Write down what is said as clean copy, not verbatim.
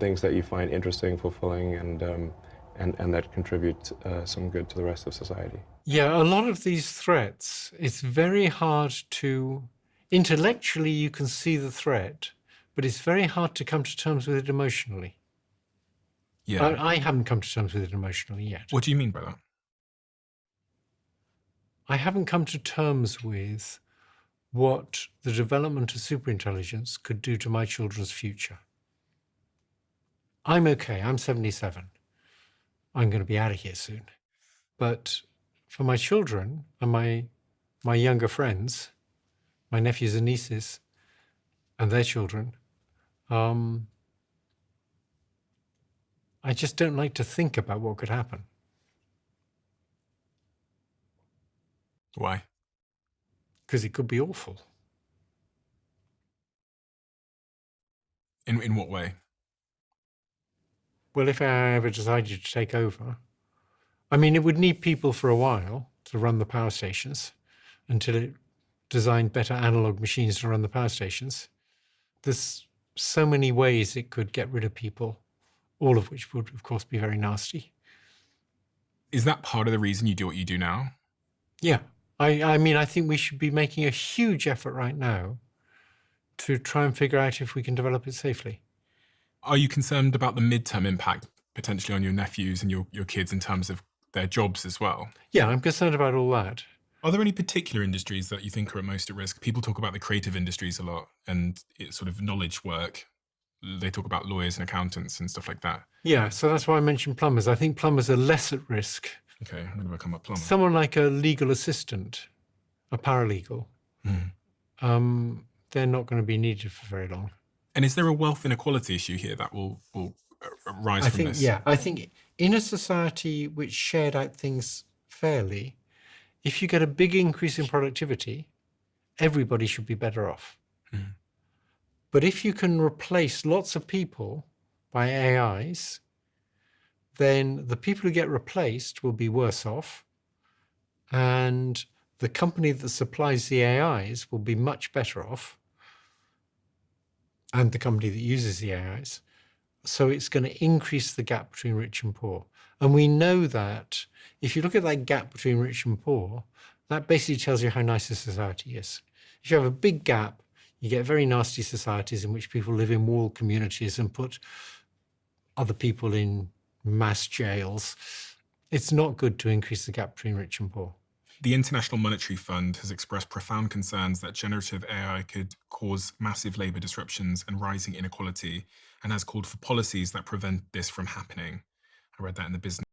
things that you find interesting, fulfilling, and that contribute some good to the rest of society. Yeah, a lot of these threats, it's very hard to, intellectually you can see the threat, but it's very hard to come to terms with it emotionally. Yeah. I haven't come to terms with it emotionally yet. What do you mean by that? I haven't come to terms with what the development of superintelligence could do to my children's future. I'm okay, I'm 77. I'm going to be out of here soon. But for my children and my younger friends, my nephews and nieces, and their children, I just don't like to think about what could happen. Why? Because it could be awful. In what way? Well, if I ever decided to take over, I mean, it would need people for a while to run the power stations until it designed better analog machines to run the power stations. There's so many ways it could get rid of people, all of which would, of course, be very nasty. Is that part of the reason you do what you do now? Yeah. I mean, I think we should be making a huge effort right now to try and figure out if we can develop it safely. Are you concerned about the midterm impact potentially on your nephews and your kids in terms of their jobs as well? Yeah, I'm concerned about all that. Are there any particular industries that you think are most at risk? People talk about the creative industries a lot and it's sort of knowledge work. They talk about lawyers and accountants and stuff like that. Yeah, so that's why I mentioned plumbers. I think plumbers are less at risk. Okay, I'm going to become a plumber. Someone like a legal assistant, a paralegal, they're not going to be needed for very long. And is there a wealth inequality issue here that will rise from this? Yeah, I think in a society which shared out things fairly, if you get a big increase in productivity, everybody should be better off. But if you can replace lots of people by AIs, then the people who get replaced will be worse off, and the company that supplies the AIs will be much better off, and the company that uses the AIs. So it's going to increase the gap between rich and poor. And we know that if you look at that gap between rich and poor, that basically tells you how nice a society is. If you have a big gap, you get very nasty societies in which people live in walled communities and put other people in mass jails. It's not good to increase the gap between rich and poor. The International Monetary Fund has expressed profound concerns that generative AI could cause massive labor disruptions and rising inequality, and has called for policies that prevent this from happening. I read that in the business.